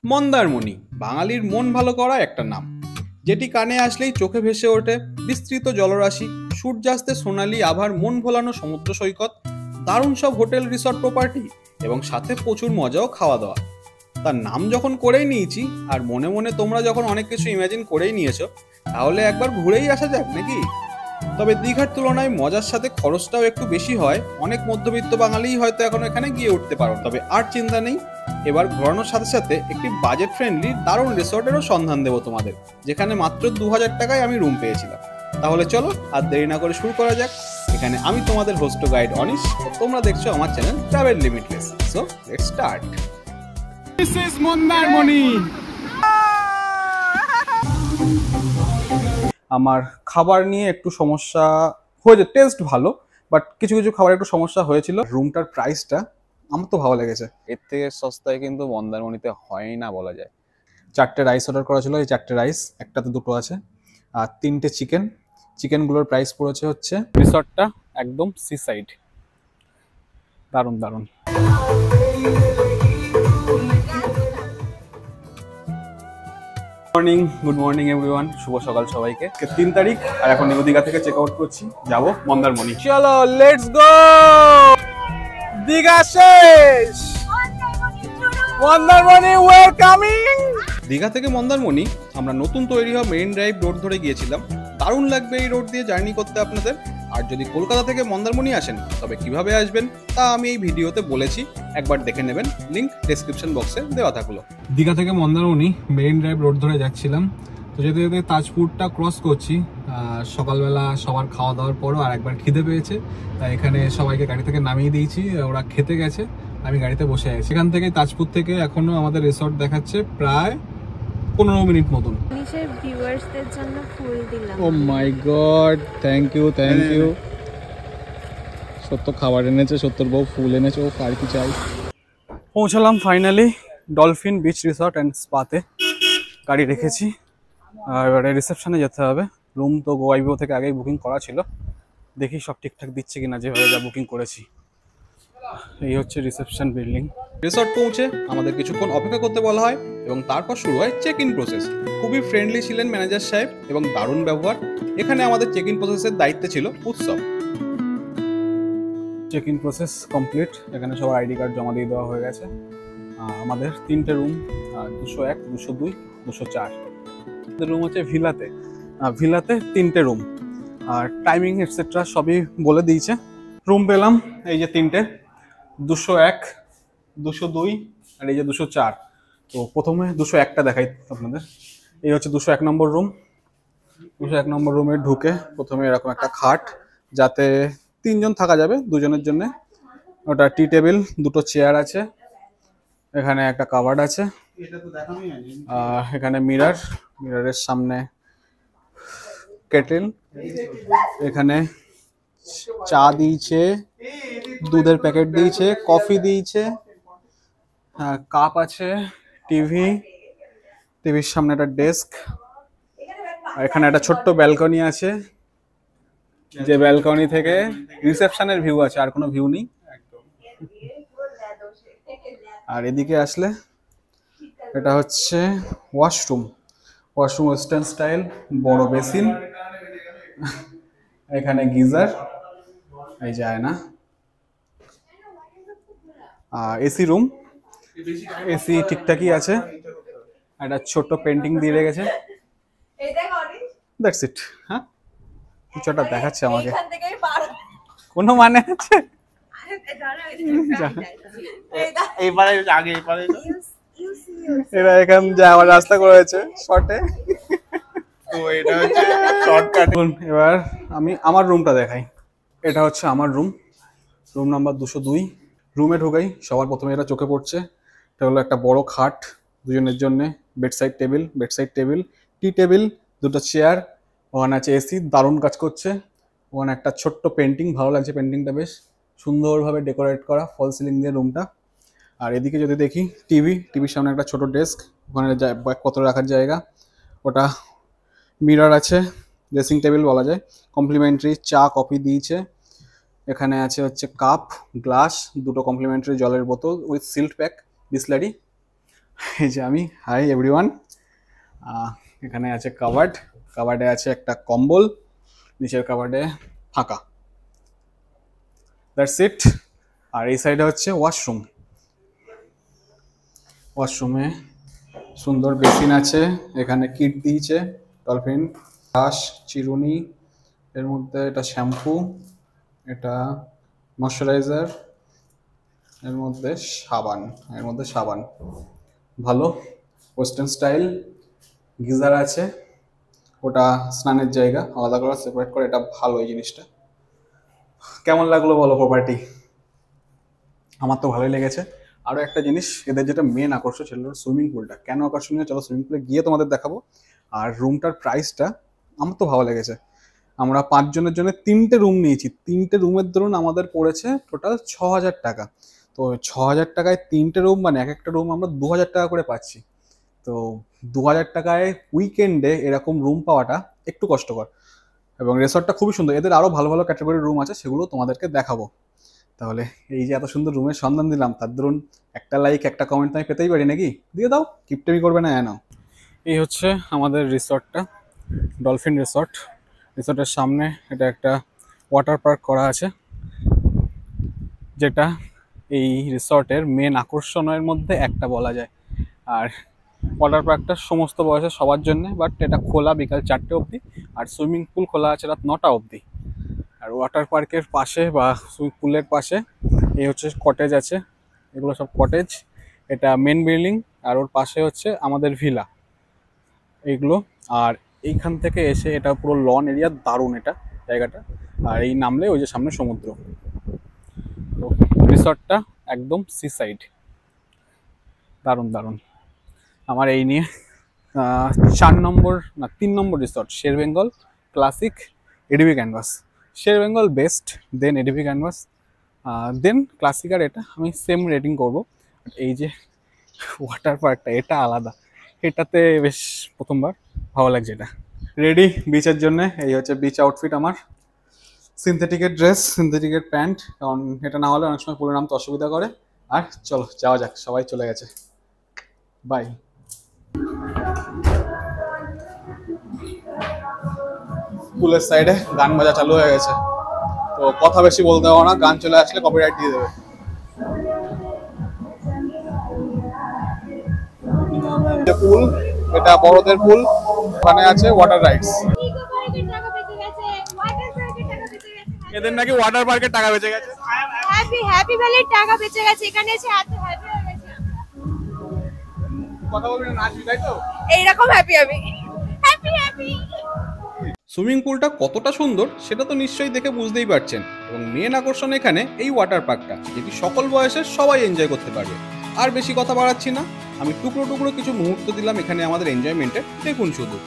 মন্দারমণি বাঙালির মন ভালো করা একটা নাম, যেটি কানে আসলেই চোখে ভেসে ওঠে বিস্তৃত জলরাশি, সূর্যাস্তে সোনালি আভার, মন ভোলানো সমুদ্র সৈকত, দারুণ সব হোটেল রিসর্ট প্রপার্টি এবং সাথে প্রচুর মজাও খাওয়া দাওয়া। তার নাম যখন করেই নিয়েছি আর মনে মনে তোমরা যখন অনেক কিছু ইমাজিন করেই নিয়েছো, তাহলে একবার ঘুরেই আসা যাক নাকি। তবে দীঘার তুলনায় মজার সাথে খরচটাও একটু বেশি হয়। অনেক মধ্যবিত্ত বাঙালিই হয়তো এখন এখানে গিয়ে উঠতে পারো, তবে আর চিন্তা নেই, এবার ঘোরানোর সাথে সাথে একটি বাজেট ফ্রেন্ডলি দারুণ রিসর্টেরও সন্ধান দেবো তোমাদের, যেখানে মাত্র 2000 টাকায় আমি রুম পেয়েছিলাম। তাহলে চলো আর দেরি না করে শুরু করা যাক। এখানে আমি তোমাদের হোস্ট গাইড অনিশ, তোমরা দেখছো আমার channel travel limitless. So let's start. This is Mandarmani. আমার খাবার নিয়ে একটু সমস্যা হয়েছে, টেস্ট ভালো বাট কিছু কিছু খাবার একটু সমস্যা হয়েছিল। রুমটার প্রাইসটা আমার তো ভালো লেগেছে, এর থেকে সস্তায় কিন্তু মন্দারমণিতে হয় না বলা যায়। 4টে রাইস অর্ডার করা ছিল, এই 4টে রাইস, একটাতে 2টো আছে, আর 3টে চিকেনগুলোর প্রাইস পড়েছে হচ্ছে। রিসর্টটা একদম সি সাইড, দারুণ দারুণ। গুড মর্নিং এভরিওয়ান, শুভ সকাল সবাইকে। 3 তারিখ আর এখন নিউ দীঘা থেকে চেক আউট করছি, যাব মন্দারমণি। চলো লেটস গো। দীঘা শেষ, মন্দারমণি ওয়ে কামিং। দীঘা থেকে মন্দারমণি আমরা নতুন তৈরি হওয়া মেরিন ড্রাইভ রোড ধরে গিয়েছিলাম। দারুণ লাগবে এই রোড দিয়ে জার্নি করতে আপনাদের। আর যদি কলকাতা থেকে মন্দারমণি আসেন তবে কিভাবে আসবেন তা আমি এই ভিডিওতে বলেছি, একবার দেখে নেবেন, লিংক ডেসক্রিপশন বক্সে দেওয়া থাকলো। দীঘা থেকে মন্দারমণি মেরিন ড্রাইভ রোড ধরে যাচ্ছিলাম, তো যেতে যেতে তাজপুরটা ক্রস করছি। সকালবেলা সবার খাওয়া দাওয়ার পরও আর একবার খিদে পেয়েছে, তাই এখানে সবাইকে গাড়ি থেকে নামিয়ে দিয়েছি, ওরা খেতে গেছে, আমি গাড়িতে বসে আছি। সেখান থেকে তাজপুর থেকে এখনো আমাদের রিসর্ট দেখাচ্ছে প্রায় 15 মিনিট মতন। ভিউয়ার্সদের জন্য ফুল দিলাম। Oh my God, thank you thank you. সত্য খাবার এনেছে, সত্যর বউ ফুল এনেছে, ও আর কি চাই। পৌঁছালাম finally Dolphin Beach Resort and স্পাতে, গাড়ি রেখেছি আর এবারে রিসেপশনে যেতে হবে। রুম তো গোয়াইবিও থেকে আগেই বুকিং করা ছিল, দেখি সব ঠিকঠাক দিচ্ছে কিনা যেভাবে যা বুকিং করেছি। এই হচ্ছে রিসেপশন বিল্ডিং। রিসর্ট পৌঁছে আমাদের কিছুক্ষণ অপেক্ষা করতে বলা হয় এবং তারপর শুরু হয় চেক ইন প্রসেস। খুবই ফ্রেন্ডলি ছিলেন ম্যানেজার সাহেব এবং দারুণ ব্যবহার। এখানে আমাদের চেক ইন প্রসেসের দায়িত্বে ছিল উৎসব। চেক ইন প্রসেস কমপ্লিট, এখানে সবার আইডি কার্ড জমা দিয়ে দেওয়া হয়ে গেছে। আমাদের 3টে রুম, 201, 202, 204 রুম হচ্ছে ভিলাতে। ভিলাতে 3টে রুম আর টাইমিং এটসেট্রা সবই বলে দিয়েছে। রুম পেলাম এই যে 3টে, 201, 202 আর এই যে 204। তো প্রথমে 201টা দেখাই আপনাদের। এই হচ্ছে 201 নম্বর রুম। 201 নম্বর রুমে ঢুকে প্রথমে এরকম একটা খাট, যাতে 3 জন থাকা যাবে, 2 জনের জন্য। ওটা টি টেবিল, 2টো চেয়ার আছে, এখানে একটা কাভার্ড আছে, এখানে মিররের সামনে কেটেল, এখানে চা দিয়েছে, দুধের প্যাকেট দিয়েছে, কফি দিয়েছে, কাপ আছে, টিভির সামনে একটা ডেস্ক, আর এখানে একটা ছোট্ট ব্যালকনি আছে, যে ব্যালকনি থেকে রিসেপশনের ভিউ আছে, আর কোনো ভিউ নেই। আর এদিকে আসলে এটা হচ্ছে ওয়াশরুম ওয়েস্টার্ন স্টাইল, বড় বেসিন, এখানে গিজার, এই যায় না। এসি রুম, এসি ঠিকঠাকই আছে, একটা ছোট্ট পেন্টিং দিয়ে রেখেছে, দ্যাটস ইট। হ্যাঁ, কিছু একটা দেখাচ্ছে আমাকে, কোনো মানে আছে? এরা এখান যাওয়ার রাস্তা করেছে শর্টে, তো এটা হচ্ছে শর্টকাট। এবার আমি আমার রুমটা দেখাই। এটা হচ্ছে আমার রুম নাম্বার 202। রুমে ঢুকাই সবার প্রথমে এটা চোখে পড়ছে, এটা হলো একটা বড় খাট 2 জনের জন্য, বেডসাইড টেবিল, টি টেবিল, 2টো চেয়ার, ওখানে আছে এসি, দারুণ কাজ করছে। ওখানে একটা ছোট্ট পেন্টিং, ভালো লাগছে পেন্টিংটা, বেশ সুন্দরভাবে ডেকোরেট করা, ফল সিলিং দিয়ে রুমটা। আর এদিকে যদি দেখি টিভির সামনে একটা ছোট ডেস্ক, ওখানে ব্যাগপত্র রাখার জায়গা, ওটা মিরর আছে, ড্রেসিং টেবিল বলা যায়। কমপ্লিমেন্টারি চা কফি দিয়েছে, এখানে আছে হচ্ছে কাপ, গ্লাস, 2টো কমপ্লিমেন্টারি জলের বোতল উইথ সিল্ড প্যাক, বিসলারি। এই যে আমি, হাই এভরিওয়ান। এখানে আছে কাবার্ড, কাবার্ডে আছে একটা কম্বল, নিচের কাবার্ডে ফাঁকা, দ্যাটস ইট। আর এই সাইডে হচ্ছে ওয়াশরুম, ওয়াশরুমে সুন্দর বেসিন আছে, এখানে কিট দিয়েছে ডলফিন, ব্রাশ, চিরুনি, এর মধ্যে এটা শ্যাম্পু, এটা ময়শ্চারাইজার, এর মধ্যে সাবান, এর মধ্যে সাবান ভালো ওয়েস্টার্ন স্টাইল। গিজার আছে, ওটা স্নানের জায়গা, আলাদা করে সেপারেট করে, এটা ভালো এই জিনিসটা। কেমন লাগলো বলো প্রপার্টি? আমার তো ভালোই লেগেছে। আরও একটা জিনিস, এদের যেটা মেন আকর্ষণ ছিল সুইমিং পুলটা। কেন আকর্ষণীয় চলো সুইমিং পুলে গিয়ে তোমাদের দেখাবো। আর রুমটার প্রাইসটা আমার তো ভালো লেগেছে। আমরা 5 জনের জন্য 3টে রুম নিয়েছি, 3টে রুমের ধরুন আমাদের পড়েছে টোটাল 6,000 টাকা। তো 6,000 টাকায় 3টে রুম, মানে এক একটা রুম আমরা 2,000 টাকা করে পাচ্ছি। তো 2,000 টাকায় উইকেন্ডে এরকম রুম পাওয়াটা একটু কষ্টকর। এবং রিসর্টটা খুবই সুন্দর, এদের আরও ভালো ভালো ক্যাটাগরির রুম আছে, সেগুলো তোমাদেরকে দেখাবো। তাহলে এই যে এত সুন্দর রুমের সন্ধান দিলাম, তার ধরুন একটা লাইক একটা কমেন্ট আমি পেতেই পারি নাকি? দিয়ে দাও, কিপটেমি করবে না নাও। এই হচ্ছে আমাদের রিসর্টটা, ডলফিন রিসর্ট। রিসর্টের সামনে এটা একটা ওয়াটার পার্ক করা আছে, যেটা এই রিসর্টের মেন আকর্ষণের মধ্যে একটা বলা যায়। আর ওয়াটার পার্কটা সমস্ত বয়সের সবার জন্য, বাট এটা খোলা বিকাল 4টে অবধি, আর সুইমিং পুল খোলা আছে রাত 9টা অবধি। আর ওয়াটার পার্কের পাশে বা সুইমিং পুলের পাশে এই হচ্ছে কটেজ আছে, এগুলো সব কটেজ। এটা মেন বিল্ডিং, আর ওর পাশে হচ্ছে আমাদের ভিলা এইগুলো। আর এইখান থেকে এসে এটা পুরো লন এরিয়া, দারুণ এটা জায়গাটা। আর এই নামলে ওই যে সামনে সমুদ্র। তো রিসর্টটা একদম সি সাইড, দারুণ দারুণ। আমার এই নিয়ে 4 নম্বর না 3 নম্বর রিসর্ট শের বেঙ্গল, ক্লাসিক, এডিবি ক্যানভাস। শের বেঙ্গল বেস্ট, দেন এডিবি ক্যানভাস, দেন ক্লাসিক। আর এটা আমি সেম রেটিং করব। এই যে ওয়াটার পার্কটা, এটা আলাদা, এটাতে বেশ প্রথমবার ভালো লাগছে। এটা রেডি বিচের জন্য, এই হচ্ছে বিচ আউটফিট আমার। সিনথেটিকের ড্রেস, সিনথেটিকের প্যান্ট, কারণ এটা না হলে অনেক সময় পুলে নামতে অসুবিধা করে। আর চলো যাওয়া যাক, সবাই চলে গেছে, বাই। পুলের সাইডে গান বাজা চালু হয়ে গেছে, তো কথা বেশি বলতে হবে না, গান চলে আসলে কপিরাইট দিয়ে দেবে। পুল, এটা বড়দের পুল, ওখানে আছে ওয়াটার রাইডস। এদের নাকি ওয়াটার পার্কের টাকা বেঁচে গেছে, হ্যাপি ভ্যালির টাকা বেঁচে গেছে, এখানে এসে এত হ্যাপি হয়ে গেছে। কথা বলবি না, নাচবি, তাই তো? এইরকম হ্যাপি আমি, হ্যাপি। সুইমিং পুলটা কতটা সুন্দর সেটা তো নিশ্চয়ই দেখে বুঝতেই পারছেন। এবং মেন আকর্ষণ এখানে এই ওয়াটার পার্কটা, যেটি সকল বয়সের সবাই এনজয় করতে পারবে। আর বেশি কথা বাড়াচ্ছি না, আমি টুকরো টুকরো কিছু মুহূর্ত দিলাম এখানে আমাদের এনজয়মেন্টে, দেখুন শুধু।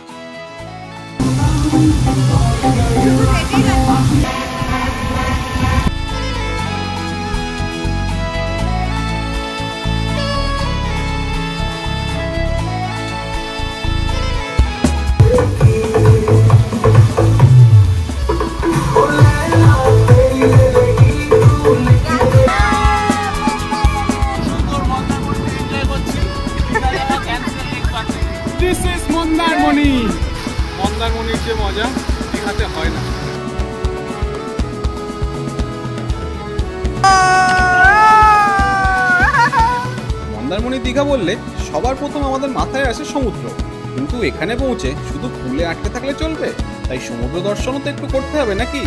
মন্দারমণির যে মজা দীঘাতে হয় না। মন্দারমণি দীঘা বললে সবার প্রথম আমাদের মাথায় আসে সমুদ্র, কিন্তু এখানে পৌঁছে শুধু পুলে আটকে থাকলে চলবে, তাই সমুদ্র দর্শনও তো একটু করতে হবে নাকি?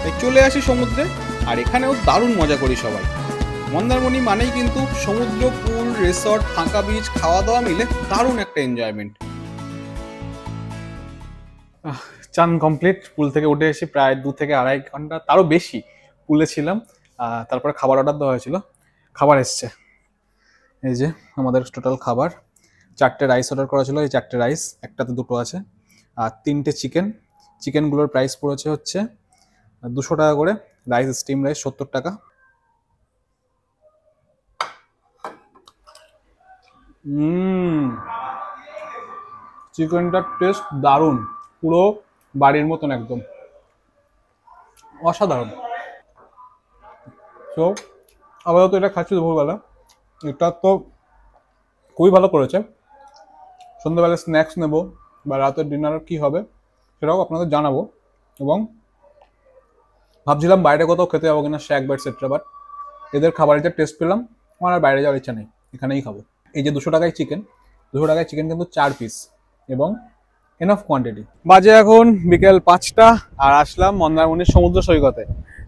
তাই চলে আসি সমুদ্রে, আর এখানেও দারুণ মজা করি সবাই। মন্দারমণি মানেই কিন্তু সমুদ্র, পুল, রিসর্ট, ফাঁকা বিচ, খাওয়া দাওয়া মিলে দারুণ একটা এনজয়মেন্ট। চান কমপ্লিট, পুল থেকে উঠে এসে প্রায় 2 থেকে আড়াই ঘন্টা, তারও বেশি পুলে ছিলাম। তারপরে খাবার অর্ডার দেওয়া হয়েছিল, খাবার এসছে। এই যে আমাদের টোটাল খাবার, 4টে রাইস অর্ডার করা ছিল, এই 4টে রাইস, একটাতে 2টো আছে, আর 3টে চিকেন। চিকেনগুলোর প্রাইস পড়েছে হচ্ছে 200 টাকা করে, রাইস স্টিম রাইস 70 টাকা। চিকেনটার টেস্ট দারুণ, পুরো বাড়ির মতন, একদম অসাধারণ। তো আপাতত এটা খাচ্ছি দুপুরবেলা। এটা তো খুবই ভালো করেছে। সন্ধ্যাবেলা স্ন্যাক্স নেব বা রাতের ডিনার কি হবে সেটাও আপনাদের জানাবো। এবং ভাবছিলাম বাইরে কোথাও খেতে যাবো কিনা, শ্যাক বা এটসেট্রা, বাট এদের খাবারের যে টেস্ট পেলাম আমার আর বাইরে যাওয়ার ইচ্ছা নেই, এখানেই খাবো। এই যে 200 টাকায় চিকেন, 200 টাকায় চিকেন কিন্তু 4 পিস এবং এনাফ কোয়ান্টিটি। বাজে এখন বিকেল 5টা আর আসলাম মন্দারমণির সমুদ্র সৈকতে।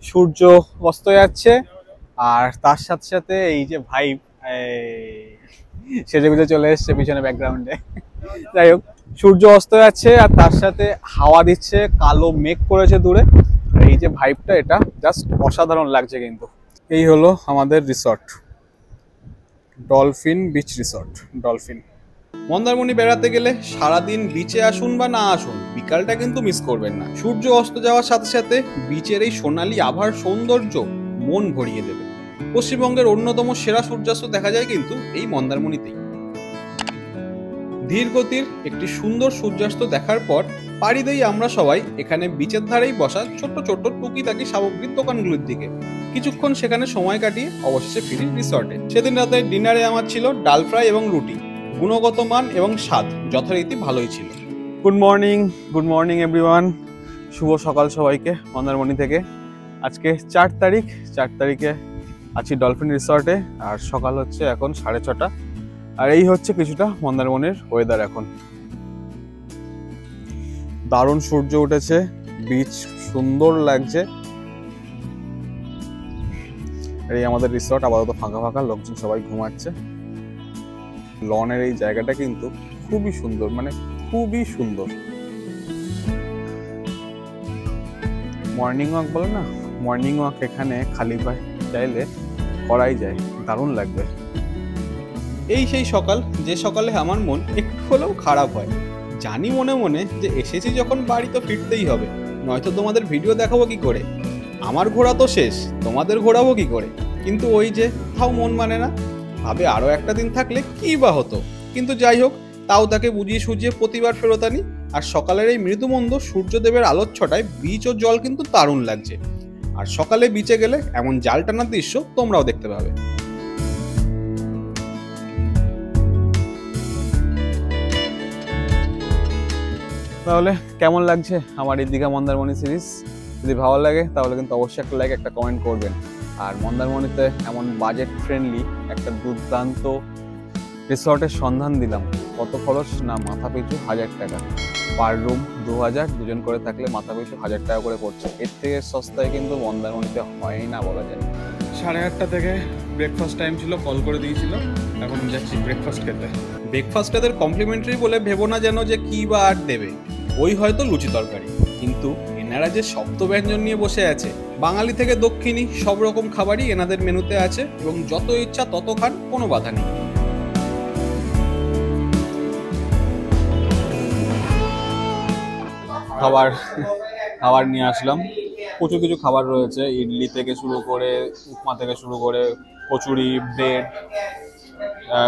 সূর্য অস্ত যাচ্ছে আর তার সাথে সাথে এই যে ভাইব সেজে গুজে চলে এসছে পিছনে ব্যাকগ্রাউন্ডে। যাই হোক, সূর্য অস্ত যাচ্ছে আর তার সাথে হাওয়া দিচ্ছে, কালো মেঘ করেছে দূরে। আর এই যে ভাইবটা, এটা জাস্ট অসাধারণ লাগছে। কিন্তু এই হলো আমাদের resort, dolphin Beach resort, dolphin. Mandarmani বেড়াতে গেলে সারাদিন বিচে আসুন বা না আসুন, বিকালটা কিন্তু মিস করবেন না। সূর্য অস্ত যাওয়ার সাথে সাথে বিচের এই সোনালী আভার সৌন্দর্য মন ভরিয়ে দেবে। পশ্চিমবঙ্গের অন্যতম সেরা সূর্যাস্ত দেখা যায় কিন্তু এই মন্দারমণিতেই। ধীর গতির একটি সুন্দর সূর্যাস্ত দেখার পর পাড়ি দেই আমরা সবাই এখানে বিচের ধারেই বসা ছোট্ট ছোট্ট টুকিটাকি সামগ্রিক দোকানগুলোর দিকে। কিছুক্ষণ সেখানে সময় কাটিয়ে অবশেষে ফিরি রিসর্টে। সেদিন রাতে ডিনারে আমার ছিল ডাল ফ্রাই এবং রুটি। গুণগত মান এবং স্বাদ যথারীতি ভালোই ছিল। Good morning everyone. শুভ সকাল সবাইকে মন্দারমণি থেকে। আজকে 4 তারিখ, 4 তারিখে আছি ডলফিন রিসর্টে আর সকাল হচ্ছে এখন 6:30। আর এই হচ্ছে কিছুটা মন্দারমণির ওয়েদার এখন। দারুণ সূর্য উঠেছে, বিচ সুন্দর লাগছে। এই আমাদের রিসর্ট আপাতত ফাঁকা ফাঁকা, লোকজন সবাই ঘুমাচ্ছে। লনের এই জায়গাটা কিন্তু খুবই সুন্দর, মানে খুবই সুন্দর। মর্নিং ওয়াক বলে না, মর্নিং ওয়াক এখানে খালি পায়ে চাইলে করাই যায়, দারুণ লাগবে। এই সেই সকাল যে সকালে আমার মন একটু হলেও খারাপ হয়। জানি মনে মনে যে এসেছি যখন বাড়ি তো ফিরতেই হবে, নয়তো তোমাদের ভিডিও দেখাবো কি করে। আমার ঘোরা তো শেষ, তোমাদের ঘোরাবো কি করে। কিন্তু ওই যে তাও মন মানে না, ভাবে আরো একটা দিন থাকলে কি বা হতো। কিন্তু যাই হোক, তাও তাকে বুঝিয়ে সুঝিয়ে প্রতিবার ফেরত আনি। আর সকালের এই মৃদুমন্দ সূর্যদেবের আলোচ্ছটায় বিচ ও জল কিন্তু দারুণ লাগছে। আর সকালে বিচে গেলে এমন জাল টানার দৃশ্য তোমরাও দেখতে পাবে। তাহলে কেমন লাগছে আমার এই দীঘা মন্দারমণি সিরিজ? যদি ভালো লাগে তাহলে কিন্তু অবশ্যই একটা লাইক, একটা কমেন্ট করবেন। আর মন্দারমণিতে এমন বাজেট ফ্রেন্ডলি একটা দুর্দান্ত রিসর্টের সন্ধান দিলাম। কত খরচ না, মাথা পিছু 1000 টাকা, পার রুম 2000, দুজন করে থাকলে মাথা পিছু 1000 টাকা করে পড়ছে। এর থেকে সস্তায় কিন্তু মন্দারমণিতে হয় না বলা যায়। 8:30 থেকে ব্রেকফাস্ট টাইম ছিল, কল করে দিয়েছিল, এখন যাচ্ছি ব্রেকফাস্ট খেতে। ব্রেকফাস্ট এদের কমপ্লিমেন্টারি বলে ভেবো না যেন যে কি বা আর দেবে, ওই হয়তো লুচি তরকারি। কিন্তু এনারা যে সপ্ত ব্যঞ্জন নিয়ে বসে আছে, বাঙালি থেকে দক্ষিণী সব রকম খাবারই এনাদের মেনুতে আছে এবং যত ইচ্ছা তত খান, কোনো বাধা নেই। খাবার নিয়ে আসলাম, প্রচুর কিছু খাবার রয়েছে, ইডলি থেকে শুরু করে, উপমা থেকে শুরু করে, কচুরি, ব্রেড,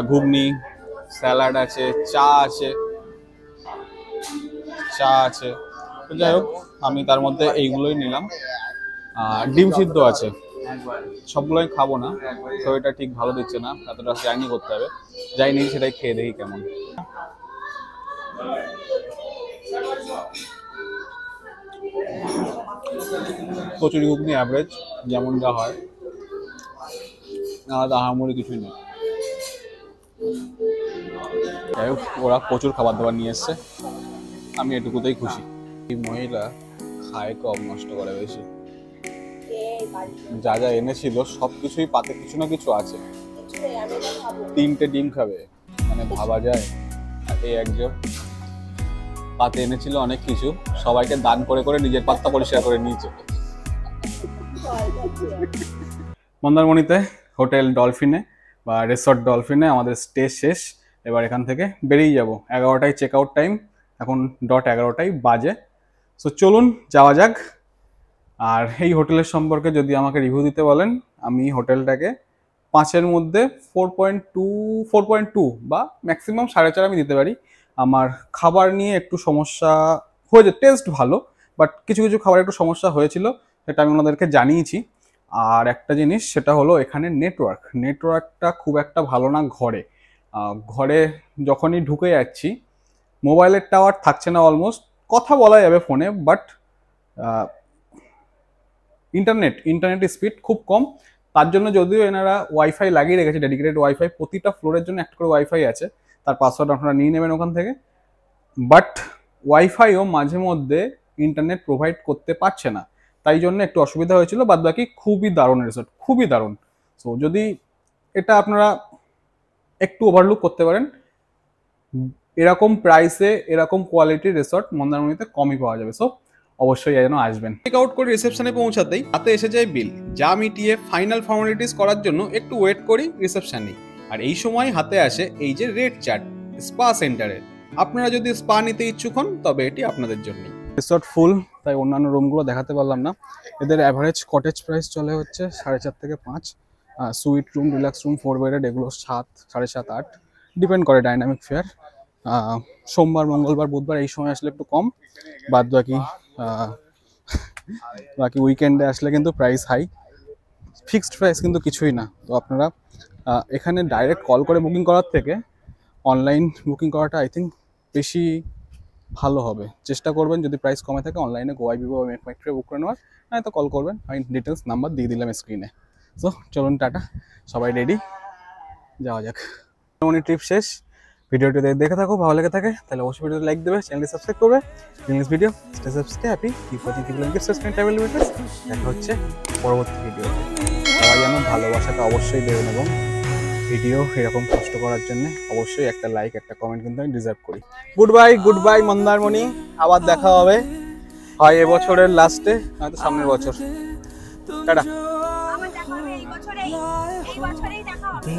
ঘুগনি, স্যালাড আছে, চা আছে। তো যাই হোক, আমি তার মধ্যে এইগুলোই নিলাম। আর ডিম সিদ্ধ আছে, সবগুলোই খাবো না, তো এটা ঠিক ভালো দিচ্ছে না, এতটা জার্নি করতে হবে। যাই নিই সেটাই খেয়ে দেখি কেমন। কচুরি ঘুগনি অ্যাভারেজ, যেমন যা হয়, আলাদা আহামরি কিছুই নেই। যাই হোক, ওরা প্রচুর খাবার দাবার নিয়ে এসছে, আমি এটুকুতেই খুশি। এই মহিলা খায় কম, নষ্ট করে বেশি। যা যা এনেছিল সবকিছুই পাতে কিছু না কিছু আছে। 3টে ডিম খাবে, মানে ভাবা যায়। আর এই একজন পাতে এনেছিল অনেক কিছু, সবাইকে দান করে করে নিজের পাত্তা পরিষ্কার করে নিয়েছে। মন্দারমণিতে হোটেল ডলফিনে বা রিসর্ট ডলফিনে আমাদের স্টে শেষ। এবার এখান থেকে বেরিয়ে যাব। 11টায় চেক আউট টাইম, এখন 11টাই বাজে। সো চলুন যাওয়া যাক। আর এই হোটেলের সম্পর্কে যদি আমাকে রিভিউ দিতে বলেন, আমি হোটেলটাকে 5-এর মধ্যে 4.2 বা ম্যাক্সিমাম 4.5 আমি দিতে পারি। আমার খাবার নিয়ে একটু সমস্যা হয়েছে, টেস্ট ভালো, বাট কিছু কিছু খাবার একটু সমস্যা হয়েছিল, সেটা আমি ওনাদেরকে জানিয়েছি। আর একটা জিনিস সেটা হলো এখানে নেটওয়ার্কটা খুব একটা ভালো না। ঘরে যখনই ঢুকে যাচ্ছি মোবাইলের টাওয়ার থাকছে না, অলমোস্ট কথা বলা যাবে ফোনে, বাট ইন্টারনেট স্পিড খুব কম। তার জন্য যদিও এনারা ওয়াইফাই লাগিয়ে রেখেছে, ডেডিকেটেড ওয়াইফাই, প্রতিটা ফ্লোরের জন্য একটা করে ওয়াইফাই আছে, তার পাসওয়ার্ড আপনারা নিয়ে নেবেন ওখান থেকে। বাট ওয়াইফাইও মাঝে মধ্যে ইন্টারনেট প্রোভাইড করতে পারছে না, তাই জন্য একটু অসুবিধা হয়েছিল। বাদ বাকি খুবই দারুণ রিসোর্ট, খুবই দারুণ। সো যদি এটা আপনারা একটু ওভারলুক করতে পারেন, এরকম প্রাইসে এরকম কোয়ালিটির রিসোর্ট মন্দারমণিতে কমই পাওয়া যাবে। সো অবশ্যই যেন আসবেন। চেক আউট করে রিসেপশনে পৌঁছাতেই হাতে এসে যায় বিল, যা মিটিয়ে ফাইনাল ফর্মালিটিস করার জন্য একটু ওয়েট করি রিসেপশনে। আর এই সময় হাতে আসে এই যে রেড চার্ট স্পা সেন্টারের। আপনারা যদি স্পা নিতে ইচ্ছুক হন তবে এটি আপনাদের জন্য। রিসোর্ট ফুল, তাই অন্যান্য রুমগুলো দেখাতে পারলাম না। এদের অ্যাভারেজ কটেজ প্রাইস চলে হচ্ছে 4.5 থেকে 5। Sweet room, relax room, 4 bedded, এগুলো 7, 7.5, 8 ডিপেন্ড করে ডাইনামিক ফেয়ার। সোমবার, মঙ্গলবার, বুধবার এই সময় আসলে একটু কম, বাদ বাকি উইকেন্ডে আসলে কিন্তু প্রাইস হাই। ফিক্সড প্রাইস কিন্তু কিছুই না। তো আপনারা এখানে ডাইরেক্ট কল করে বুকিং করার থেকে অনলাইন বুকিং করাটা আই থিঙ্ক বেশি ভালো হবে। চেষ্টা করবেন যদি প্রাইস কমে থাকে অনলাইনে গোয়াই ভিভো বা মেকমাইট্রে বুক করে নেওয়ার, নয় তো কল করবেন, আমি ডিটেলস নাম্বার দিয়ে দিলাম স্ক্রিনে। সো চলুন টাটা, সবাই রেডি, যাওয়া যাক। ট্রিপ শেষ। ভিডিওটি দেখে থাকো, ভালো লেগে থাকে তাহলে অবশ্যই ভিডিওতে লাইক দেবে, চ্যানেলটি সাবস্ক্রাইব করবে। Next video stay happy, keep watching, keep liking, subscribe travel with. দেখা হচ্ছে পরবর্তী ভিডিওতে। সবাই যেন ভালোবাসাটা অবশ্যই দেবেন, এবং ভিডিও এরকম কষ্ট করার জন্য অবশ্যই একটা লাইক, একটা কমেন্ট কিন্তু আমি ডিজার্ভ করি। গুড বাই মন্দারমণি, আবার দেখা হবে হয় এবছরের লাস্টে, হয়তো সামনের বছর। টাটা। আমার দেখা হবে এই বছরেই দেখা হবে।